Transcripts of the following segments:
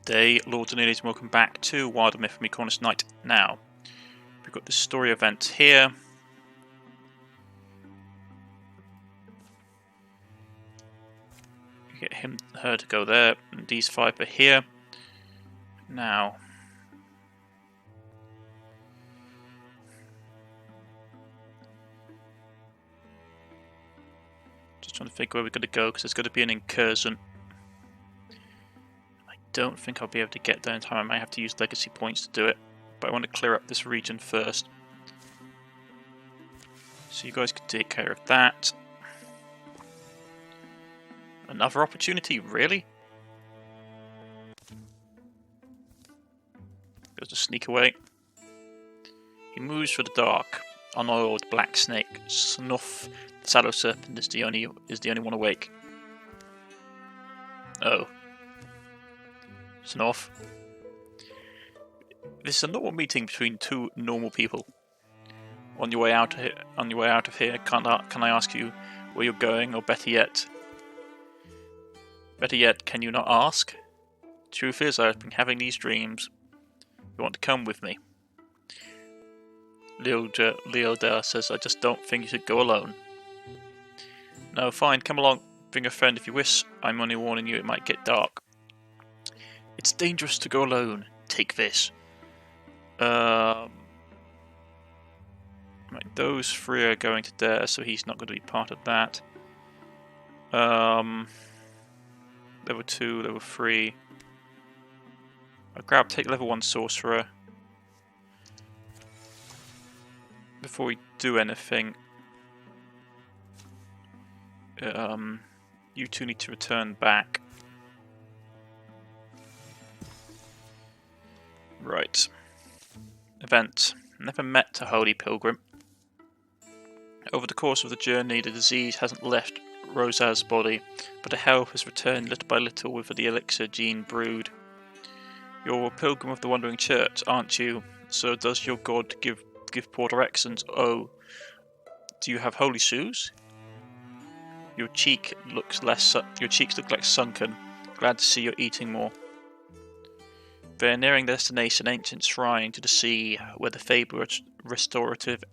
Day, Lords and Ladies, and welcome back to WilderMyth from me, Cornish-knight. Now, we've got this story event here. You get her to go there, and these five are here. Now, just trying to figure where we're going to go, because there's going to be an incursion. Don't think I'll be able to get there in time. I might have to use legacy points to do it, but I want to clear up this region first, so you guys can take care of that. Another opportunity, really? Goes to sneak away. He moves for the dark. Unoiled black snake. Snuff. The shadow serpent is the only one awake. Oh. Snuff. This is a normal meeting between two normal people. On your way out of here, can I ask you where you're going, or better yet, can you not ask? Truth is, I've been having these dreams. You want to come with me? Leodar says, I just don't think you should go alone. No, fine, come along. Bring a friend if you wish. I'm only warning you, it might get dark. It's dangerous to go alone. Take this. Right, those three are going to there, so he's not going to be part of that. Level 2, level 3. I'll take level 1 sorcerer. Before we do anything, you two need to return back. Right. Event. Never met a holy pilgrim. Over the course of the journey, the disease hasn't left Rosa's body, but her health has returned little by little with the elixir gene brewed. You're a pilgrim of the Wandering Church, aren't you? So does your god give poor directions? Oh, do you have holy shoes? Your cheeks look like sunken. Glad to see you're eating more. They're nearing their destination, ancient shrine to the sea, where the fabled restorative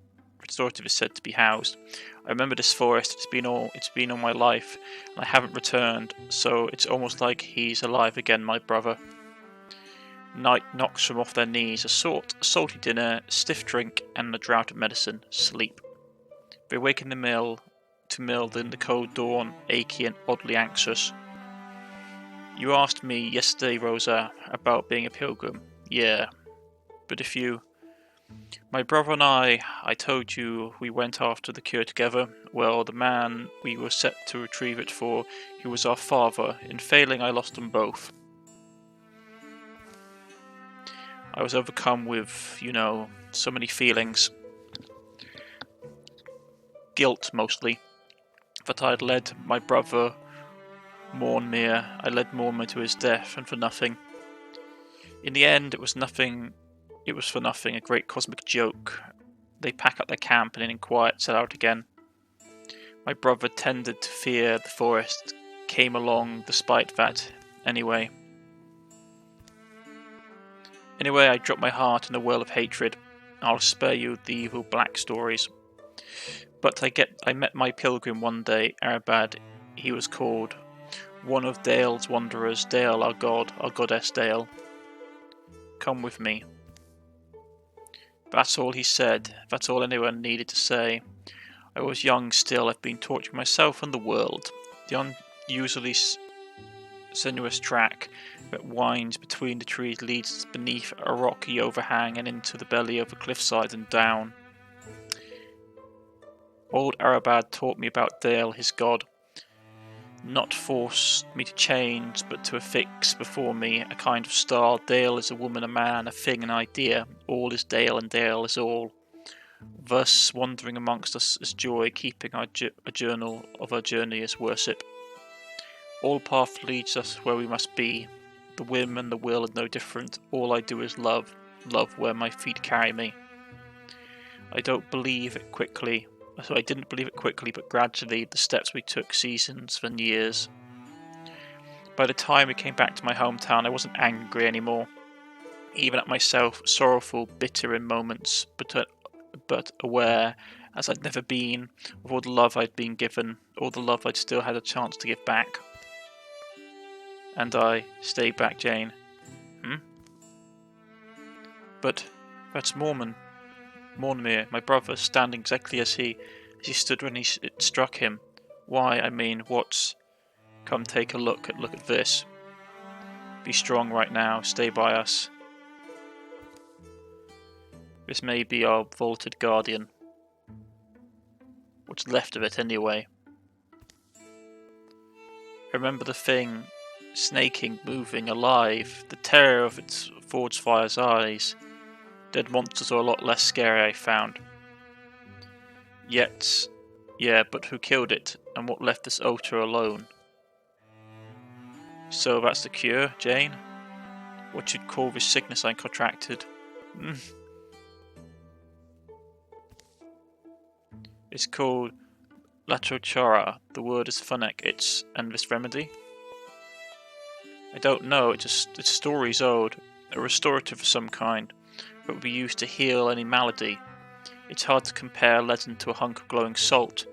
is said to be housed. I remember this forest. It's been all my life, and I haven't returned. So it's almost like he's alive again, my brother. Night knocks them off their knees. A salty dinner, stiff drink, and a draught of medicine. Sleep. They wake in the mill in the cold dawn, achy and oddly anxious. You asked me yesterday, Rosa, about being a pilgrim. Yeah, but if you... My brother and I told you we went after the cure together. Well, the man we were set to retrieve it for, he was our father. In failing, I lost them both. I was overcome with, so many feelings. Guilt, mostly. That I had led my brother... Mornmere. I led Mornmere to his death, and for nothing. In the end, it was for nothing, a great cosmic joke. They pack up their camp and in quiet set out again. My brother tended to fear the forest, came along despite that, anyway. I dropped my heart in a whirl of hatred. I'll spare you the evil black stories. But I met my pilgrim one day, Arabad, he was called. One of Dale's wanderers, Dale, our goddess Dale. Come with me. That's all he said. That's all anyone needed to say. I was young still. I've been torturing myself and the world. The unusually sinuous track that winds between the trees leads beneath a rocky overhang and into the belly of a cliffside and down. Old Arabad taught me about Dale, his god. Not forced me to change, but to affix before me a kind of style. Dale is a woman, a man, a thing, an idea. All is Dale, and Dale is all. Thus, wandering amongst us is joy, keeping a journal of our journey is worship. All path leads us where we must be. The whim and the will are no different. All I do is love where my feet carry me. I didn't believe it quickly, but gradually the steps we took, seasons, then years. By the time we came back to my hometown, I wasn't angry anymore. Even at myself, sorrowful, bitter in moments, but aware, as I'd never been, of all the love I'd been given, all the love I'd still had a chance to give back. And I stayed back, Jane. But that's Mormir, my brother, standing exactly as he stood when it struck him. Why, I mean, what's... Come take a look at this. Be strong right now, stay by us. This may be our vaulted guardian. What's left of it, anyway. Remember the thing, snaking, moving, alive, the terror of its forge fire's eyes. Dead monsters are a lot less scary, I found. Yet, yeah, but who killed it, and what left this altar alone? So that's the cure, Jane? What you'd call this sickness I contracted? It's called Latrochara. The word is phonic. And this remedy? I don't know, its story's old. A restorative of some kind, but would be used to heal any malady. It's hard to compare leaden to a hunk of glowing salt.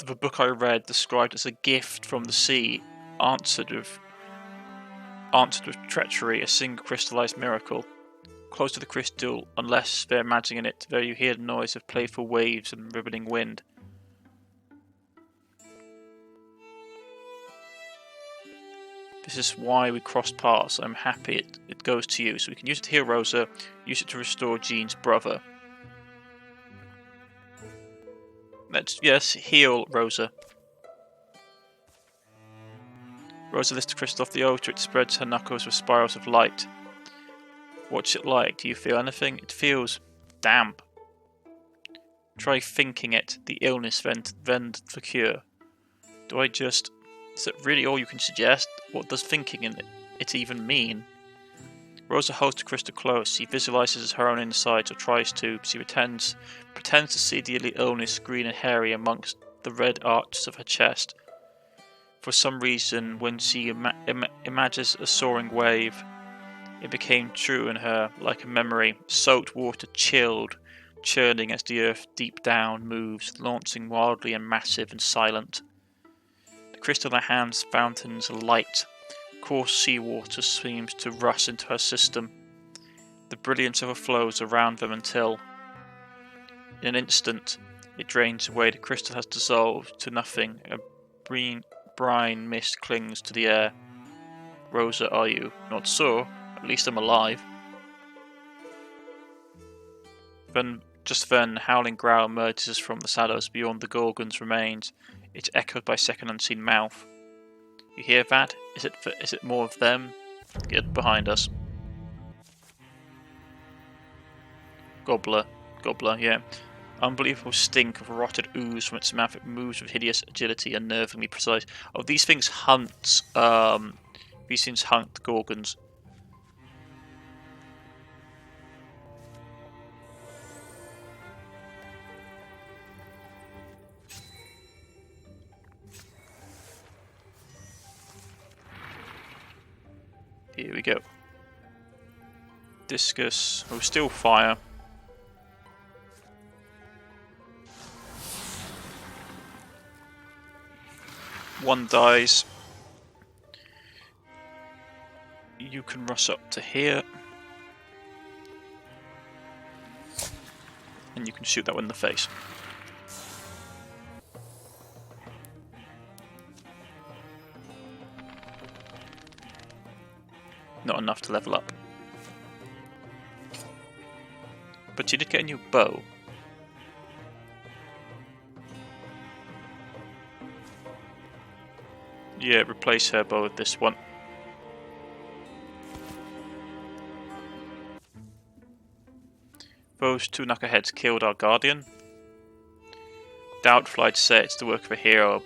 The book I read described as a gift from the sea, answered with treachery, a single crystallized miracle. Close to the crystal, unless they're imagining it, there you hear the noise of playful waves and ribboning wind. This is why we crossed paths. I'm happy it goes to you, so we can use it to heal Rosa, use it to restore Jean's brother. Yes, heal Rosa. Rosa lifts the crystal off the altar. It spreads her knuckles with spirals of light. What's it like? Do you feel anything? It feels damp. Try thinking it. The illness, then the cure. Do I just... Is that really all you can suggest? What does thinking it even mean? Rosa holds the crystal close. She visualizes her own insides, or tries to. She pretends to see the illness green and hairy amongst the red arches of her chest. For some reason, when she imagines a soaring wave, it became true in her, like a memory. Salt water chilled, churning as the earth deep down moves, launching wildly and massive and silent. The crystal in her hands fountains light. Coarse seawater seems to rush into her system. The brilliance overflows around them until, in an instant, it drains away. The crystal has dissolved to nothing. A brine mist clings to the air. Rosa, are you? Not so. At least I'm alive. Just then, a howling growl emerges from the shadows beyond the Gorgon's remains. It's echoed by second unseen mouth. You hear that? Is it more of them? Get behind us. Gobbler, yeah. Unbelievable stink of rotted ooze from its mouth. It moves with hideous agility, unnervingly precise. Oh, these things hunt. These things hunt Gorgons. Here we go. Discus. Oh, still fire. One dies. You can rush up to here. And you can shoot that one in the face. Not enough to level up. But you did get a new bow. Yeah, replace her bow with this one. Those two knuckleheads killed our guardian. Doubtful, I'd say it's the work of a hero.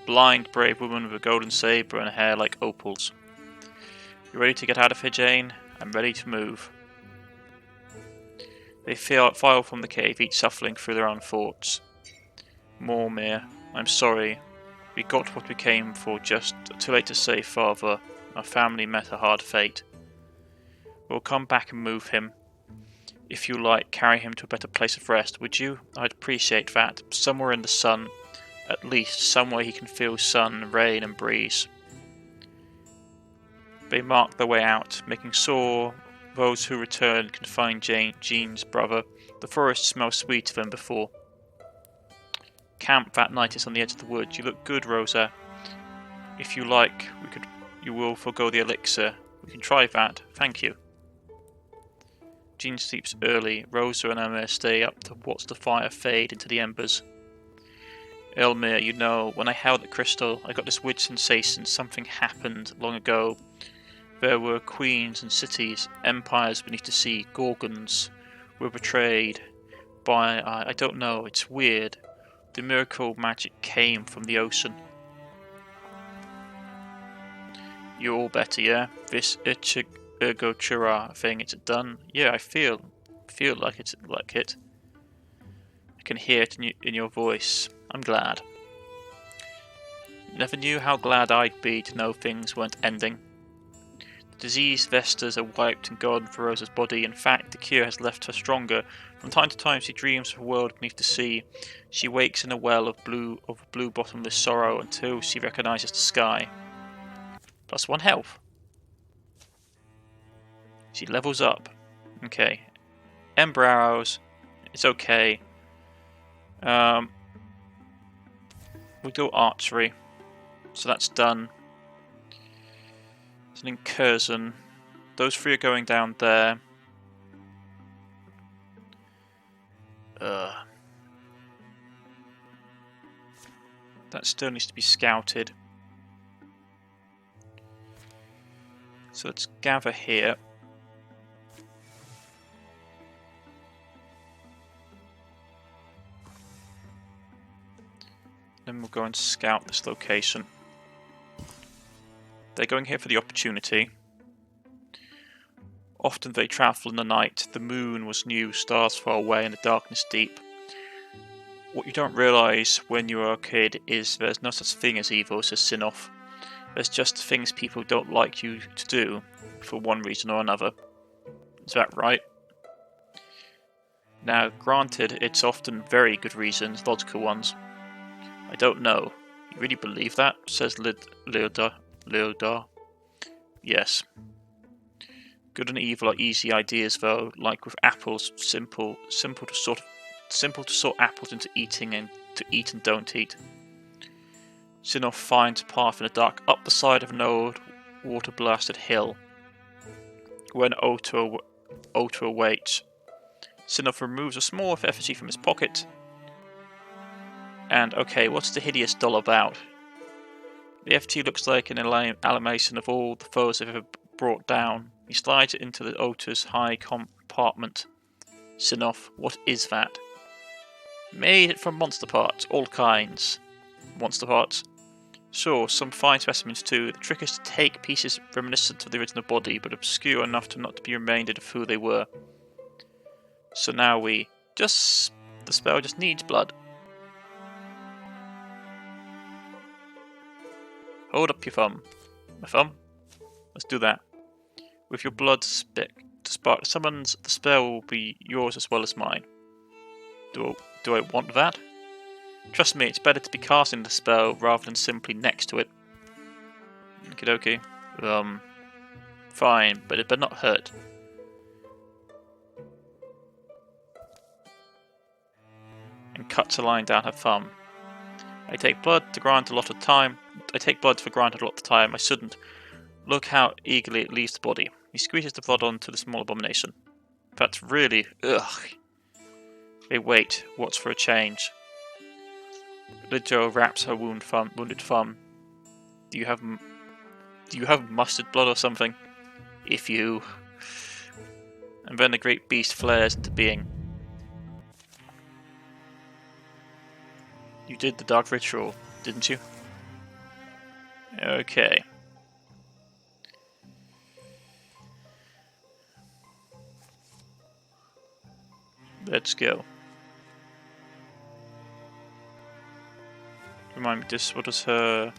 A blind, brave woman with a golden sabre and hair like opals. You ready to get out of here, Jane? I'm ready to move. They file from the cave, each shuffling through their own thoughts. Mormir, I'm sorry. We got what we came for, just too late to say, Father. Our family met a hard fate. We'll come back and move him. If you like, carry him to a better place of rest, would you? I'd appreciate that. Somewhere in the sun. At least, somewhere he can feel sun, rain and breeze. They mark their way out, making sure those who return can find Jean's brother. The forest smells sweeter than before. Camp that night is on the edge of the woods. You look good, Rosa. If you like, you will forego the elixir. We can try that. Thank you. Jean sleeps early. Rosa and Emma stay up to watch the fire fade into the embers. Elmire, you know, when I held the crystal, I got this weird sensation something happened long ago. There were queens and cities, empires beneath the sea, Gorgons were betrayed by, I don't know, it's weird. The miracle magic came from the ocean. You're all better, yeah? This ergo chura thing, it's done? Yeah, I feel like it. I can hear it in your voice. I'm glad. Never knew how glad I'd be to know things weren't ending. The diseased vestas are wiped and gone for Rosa's body. In fact, the cure has left her stronger. From time to time she dreams of a world beneath the sea. She wakes in a well of blue bottomless sorrow until she recognises the sky. +1 health. She levels up. Okay. Ember arrows. It's okay. We do archery. So that's done. It's an incursion. Those 3 are going down there. That still needs to be scouted. So let's gather here. Then we'll go and scout this location. They're going here for the opportunity. Often they travel in the night. The moon was new, stars far away, and the darkness deep. What you don't realise when you are a kid is there's no such thing as evil, says Sinoff. There's just things people don't like you to do, for one reason or another. Is that right? Now, granted, it's often very good reasons, logical ones. I don't know. You really believe that? Says Leodar. Yes. Good and evil are easy ideas, though. Like with apples, simple to sort apples into eating and to eat and don't eat. Sinnoh finds a path in the dark up the side of an old water-blasted hill. When Oto awaits, Sinnoh removes a small effigy from his pocket. And okay, what's the hideous doll about? The effigy looks like an amalgamation of all the foes they've ever brought down. He slides it into the Oto's high compartment. Sinnoh, what is that? Made it from monster parts, all kinds. Monster parts? Sure, some fine specimens too. The trick is to take pieces reminiscent of the original body, but obscure enough to not be reminded of who they were. So now the spell just needs blood. Hold up your thumb. My thumb? Let's do that. With your blood to spark summons, the spell will be yours as well as mine. Do I want that? Trust me, it's better to be casting the spell rather than simply next to it. Okie dokie. Fine, but it better not hurt. And cuts a line down her thumb. I take blood for granted a lot of the time. I shouldn't. Look how eagerly it leaves the body. He squeezes the blood onto the small abomination. That's really... ugh. They wait, watch for a change. Lidjo wraps her wounded thumb. Do you have mustard blood or something? If you... And then the great beast flares into being. You did the dark ritual, didn't you? Okay. Let's go. remind me, what does her...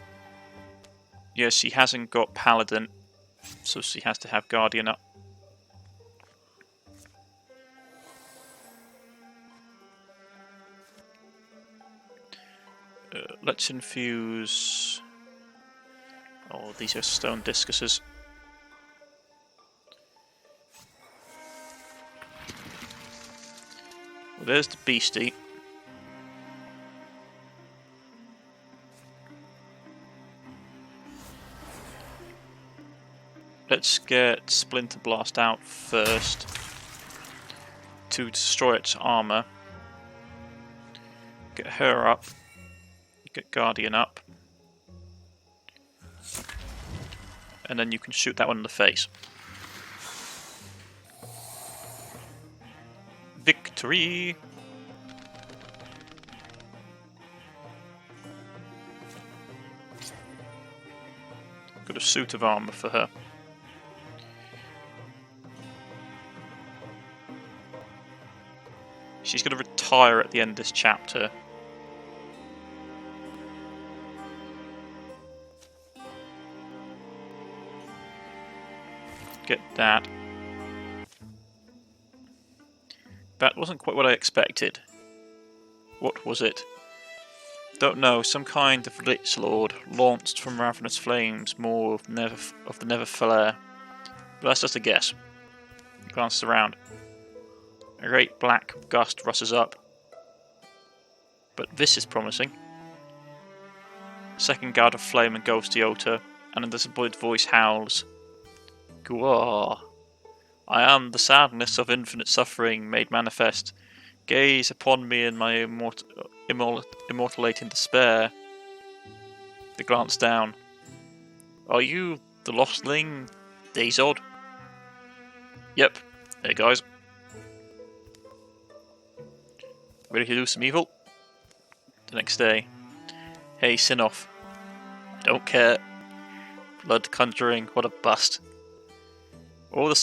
Yeah, she hasn't got Paladin, so she has to have Guardian up. Let's infuse... Oh, these are stone discuses. Well, there's the beastie. Let's get Splinter Blast out first to destroy its armor. Get her up. Get Guardian up. And then you can shoot that one in the face. Victory! Got a suit of armor for her. She's going to retire at the end of this chapter. Get that. That wasn't quite what I expected. What was it? Don't know, some kind of Lich Lord launched from ravenous flames, more of the Nether Flare. But that's just a guess. Glances around. A great black gust rushes up. But this is promising. Second guard of flame and ghosty odour, and a disappointed voice howls. Gwar. I am the sadness of infinite suffering made manifest. Gaze upon me in my immortalating despair. They glance down. Are you the lostling, Dazod? Yep. Hey guys. Ready to do some evil? The next day. Hey Sinoff. I don't care. Blood conjuring, what a bust. All the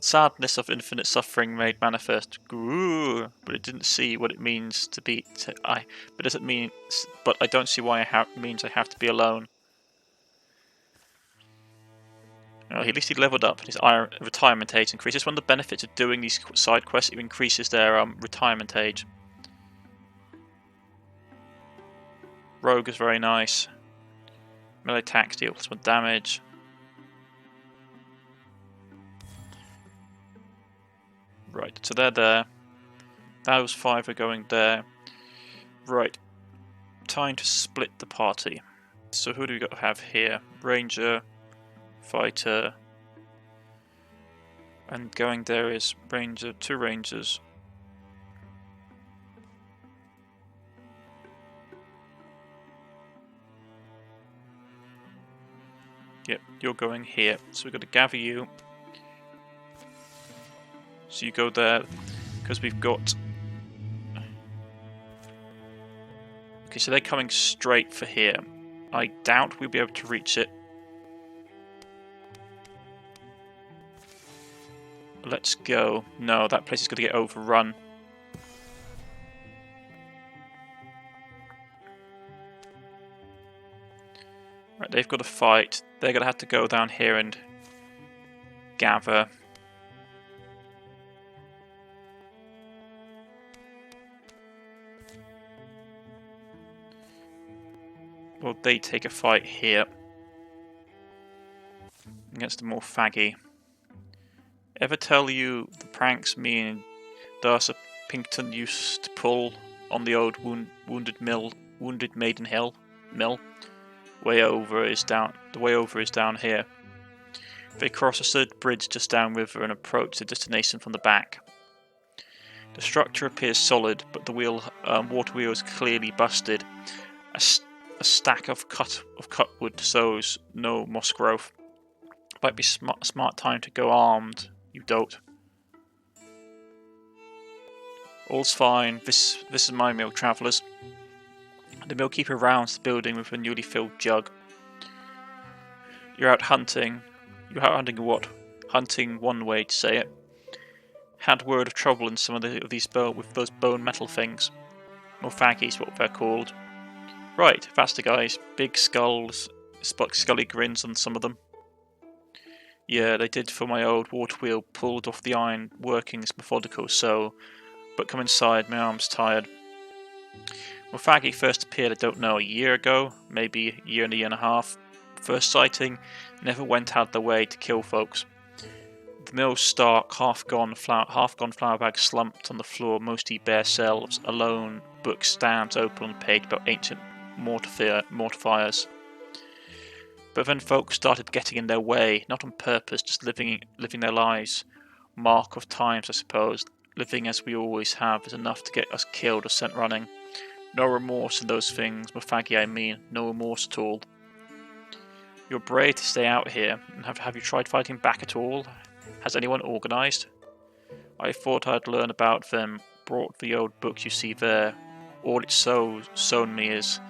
sadness of infinite suffering made manifest. But it didn't see what it means to be. But I don't see why it means I have to be alone. Well, at least he leveled up, and his retirement age increases. One of the benefits of doing these side quests, it increases their retirement age. Rogue is very nice. Melee attacks deals some damage. Right, so they're there. Those 5 are going there. Right, time to split the party. So who do we have here? Ranger, Fighter, and going there is Ranger, 2 Rangers. Yep, you're going here. So we've got to gather you. So you go there, because we've got... Okay, so they're coming straight for here. I doubt we'll be able to reach it. Let's go. No, that place is going to get overrun. Right, they've got to fight. They're going to have to go down here and gather. Well, they take a fight here against the more faggy. Ever tell you the pranks me and Darcy Pinkton used to pull on the old wounded maiden hill mill? The way over is down here. They cross a third bridge just downriver and approach the destination from the back. The structure appears solid, but the water wheel is clearly busted. A stack of cut wood shows no moss growth. Might be smart time to go armed, you dote. All's fine. This is my mill, travellers. The millkeeper rounds the building with a newly filled jug. You're out hunting. You're out hunting what? Hunting one way to say it. Had word of trouble in some of these with those bone metal things. Mofaggies, what they're called. Right, faster guys. Big skulls, scully grins on some of them. Yeah, they did for my old water wheel, pulled off the iron workings methodical, so... But come inside, my arm's tired. Mofagi first appeared, I don't know, a year ago, maybe a year and a half. First sighting, never went out of their way to kill folks. The mill's stark, half-gone flour bag slumped on the floor, mostly bare shelves, alone, book stands open on the page about ancient mortifiers. But then folks started getting in their way, not on purpose, just living their lives. Mark of times, I suppose. Living as we always have is enough to get us killed or sent running. No remorse in those things, Mofagi I mean, no remorse at all. You're brave to stay out here, and have you tried fighting back at all? Has anyone organised? I thought I'd learn about them, brought the old book you see there. All it's sown me is...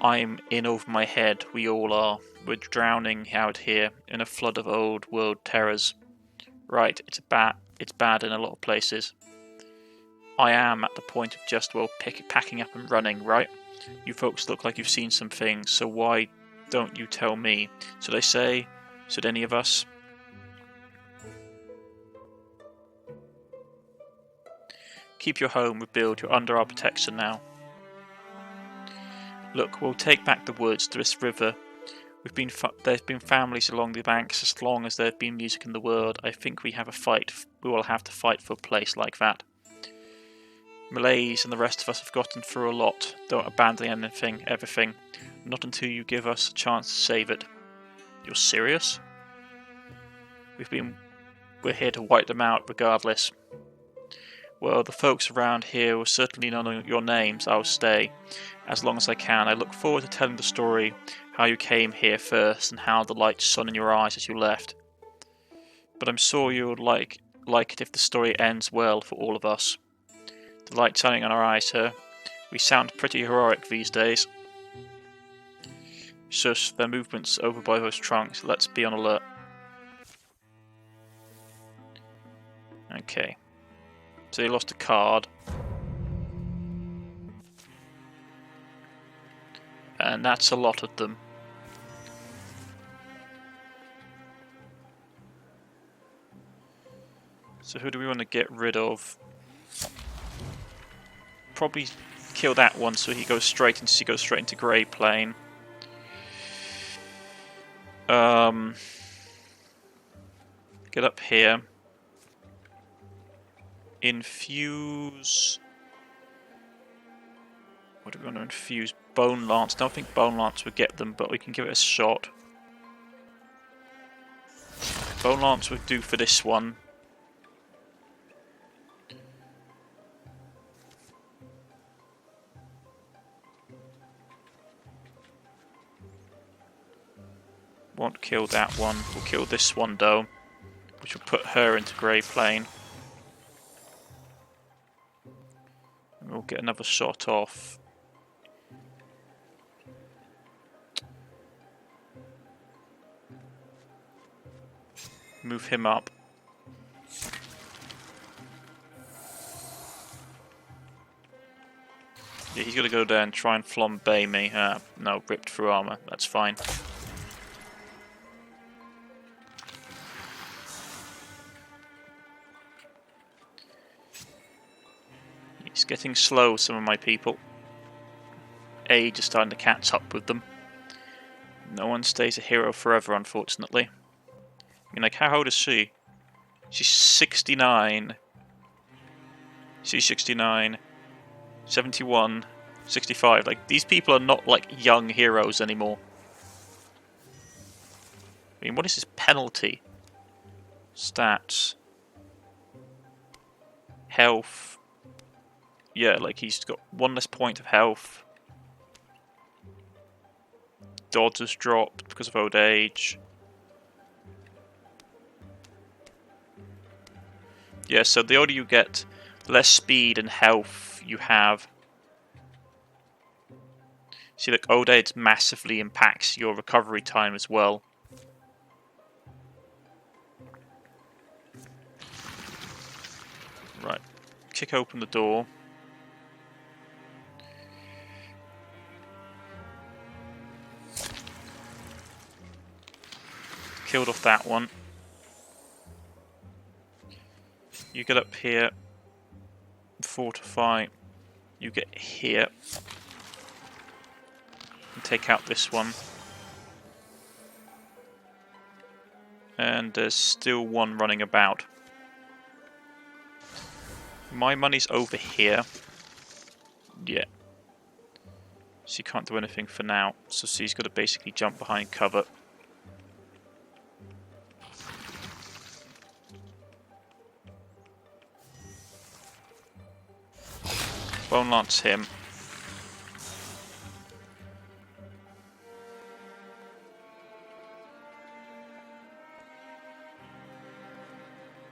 I'm in over my head, we all are. We're drowning out here in a flood of old world terrors. Right, it's bad in a lot of places. I am at the point of just, well, packing up and running, right? You folks look like you've seen some things, so why don't you tell me? Should I say? Should any of us? Keep your home, rebuild, you're under our protection now. Look, we'll take back the woods, this river. There's been families along the banks as long as there's been music in the world. I think we will have to fight for a place like that. Malays and the rest of us have gotten through a lot. Don't abandon everything. Not until you give us a chance to save it. You're serious? We're here to wipe them out regardless. Well, the folks around here will certainly know your names. I'll stay as long as I can. I look forward to telling the story, how you came here first and how the light shone in your eyes as you left. But I'm sure you would like it if the story ends well for all of us. The light shining in our eyes, sir. We sound pretty heroic these days. Shush, their movements over by those trunks. Let's be on alert. Okay. So he lost a card. And that's a lot of them. So who do we want to get rid of? Probably kill that one so he goes straight into Grey Plane. Get up here. Infuse. What do we want to infuse? Bone Lance. Don't think Bone Lance would get them, but we can give it a shot. Bone Lance would do for this one. Won't kill that one. We'll kill this one though, which will put her into Grey Plane. And we'll get another shot off. Move him up. Yeah, he's gonna go there and try and flambe me. No, ripped through armor. That's fine. It's getting slow, some of my people. Age is starting to catch up with them. No one stays a hero forever, unfortunately. I mean, like, how old is she? She's 69. She's 69. 71. 65. Like, these people are not, like, young heroes anymore. I mean, what is his penalty? Stats. Health. Yeah, like, he's got one less point of health. Dodge has dropped because of old age. Yeah, so the older you get, the less speed and health you have. See, like, old age massively impacts your recovery time as well. Right, kick open the door. killed off that one. You get up here, fortify. You get here and take out this one. And there's still one running about. My money's over here. Yeah. So you can't do anything for now. So he's got to basically jump behind cover. Won't lance him.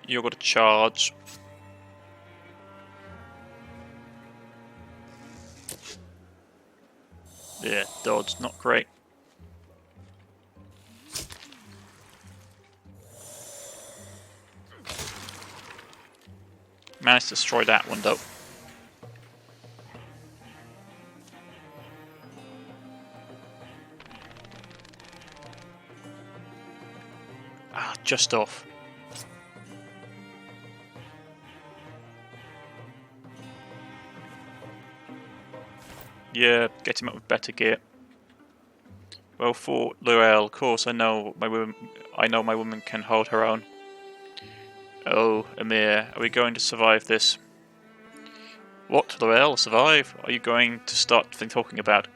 You're going to charge. Yeah, dodge, not great. Managed to destroy that one though. Ah, just off. Yeah, get him up with better gear. Well fought, Lorel. Of course, I know my woman can hold her own. Oh, Amir, are we going to survive this? What, Lorel? Survive? Are you going to start talking about?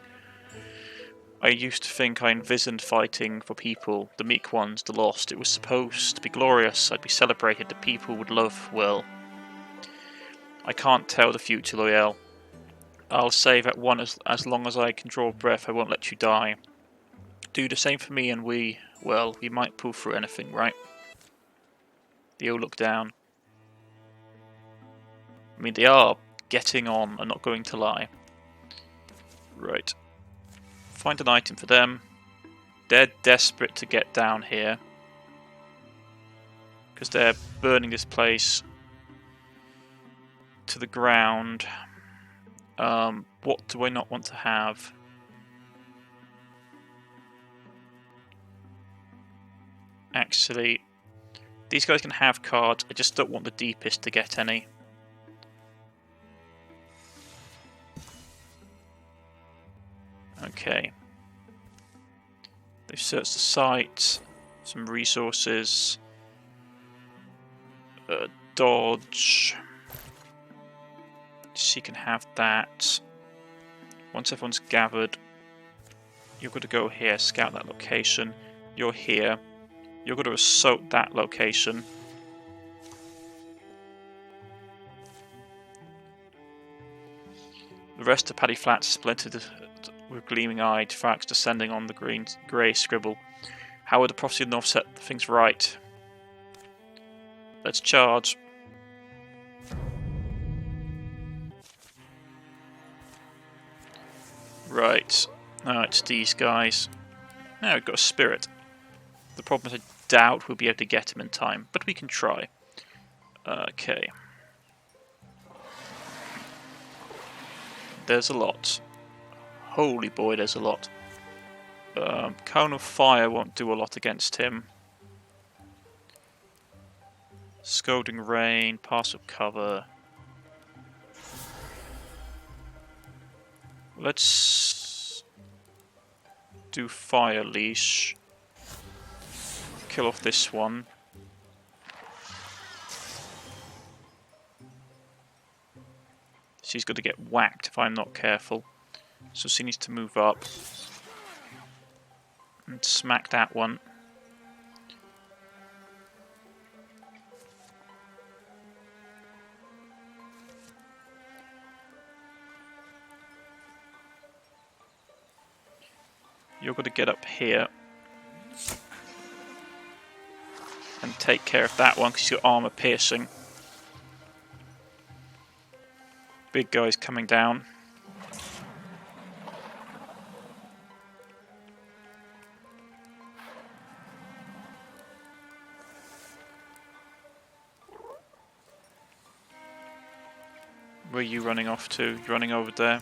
I used to think I envisioned fighting for people, the meek ones, the lost. It was supposed to be glorious. I'd be celebrated. The people would love well. I can't tell the future, Lorel. I'll save at one as long as I can draw breath. I won't let you die. Do the same for me and we might pull through anything, right? They all look down. I mean, they are getting on, I'm not going to lie. Right. Find an item for them. They're desperate to get down here. Because they're burning this place to the ground. What do I not want to have? Actually, these guys can have cards. I just don't want the deepest to get any. Okay. They've searched the site. Some resources. Dodge. She can have that. Once everyone's gathered, you're going to go here, scout that location. You're here. You're going to assault that location. The rest of Paddy Flats splintered with gleaming-eyed facts descending on the grey scribble. How would the prophecy of the North set things right? Let's charge. Right. Now it's these guys. Now we've got a spirit. The problem is I doubt we'll be able to get him in time, but we can try. Okay. There's a lot. Holy boy, there's a lot. Cone of Fire won't do a lot against him. Scalding Rain, Pass of Cover. Let's do Fire Leash. Kill off this one. She's going to get whacked if I'm not careful. So she needs to move up. And smack that one. You're going to get up here. And take care of that one because you've got armor piercing. Big guy's coming down. Where are you running off to? You're running over there.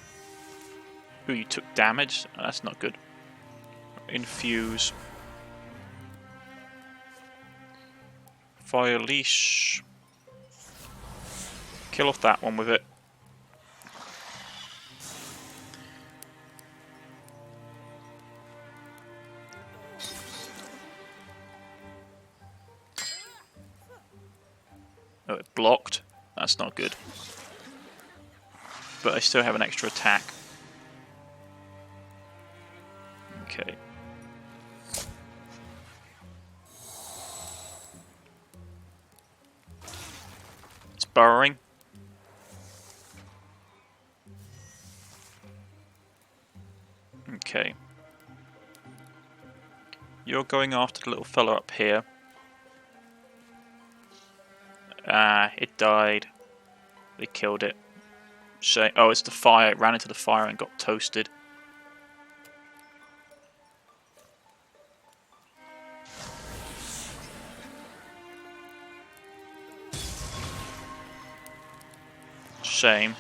Ooh, you took damage? Oh, that's not good. Infuse. fire leash. Kill off that one with it. Oh, it blocked. That's not good. But I still have an extra attack. Okay. It's burrowing. Okay. You're going after the little fella up here. Ah, it died. They killed it. Shame. Oh, it's the fire. It ran into the fire and got toasted. Shame.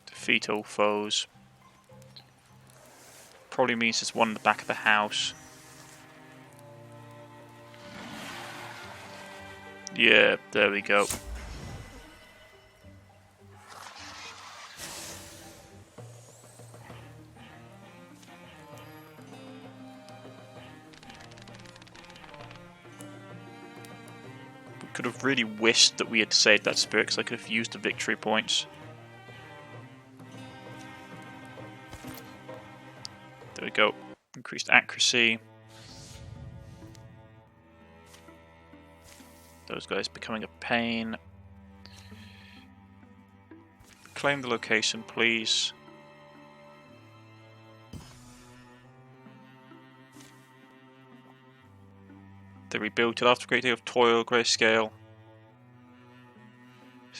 Defeat all foes. Probably means there's one in the back of the house. Yeah, there we go. We could have really wished that we had saved that spirit, because I could have used the victory points. There we go. Increased accuracy. Those guys becoming a pain. Claim the location, please. They rebuilt it after a great deal of toil, grayscale.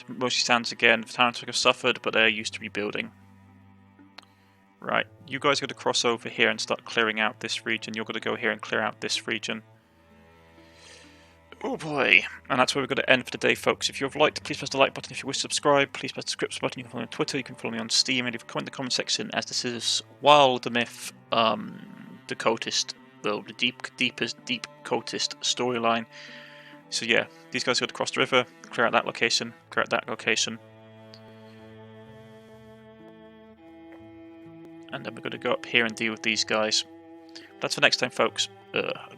Mostly stands again. The town have suffered, but they're used to rebuilding. Right, you guys are going to cross over here and start clearing out this region. You're going to go here and clear out this region. Oh boy. And that's where we're going to end for today, folks. If you've liked, please press the like button. If you wish to subscribe, please press the subscribe button. You can follow me on Twitter, you can follow me on Steam, and leave a comment in the comment section, as this is WilderMyth, the cultist, well, the deep cultist storyline. So yeah, these guys are going to cross the river, clear out that location, clear out that location. And then we're going to go up here and deal with these guys. That's for next time, folks.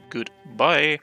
Goodbye.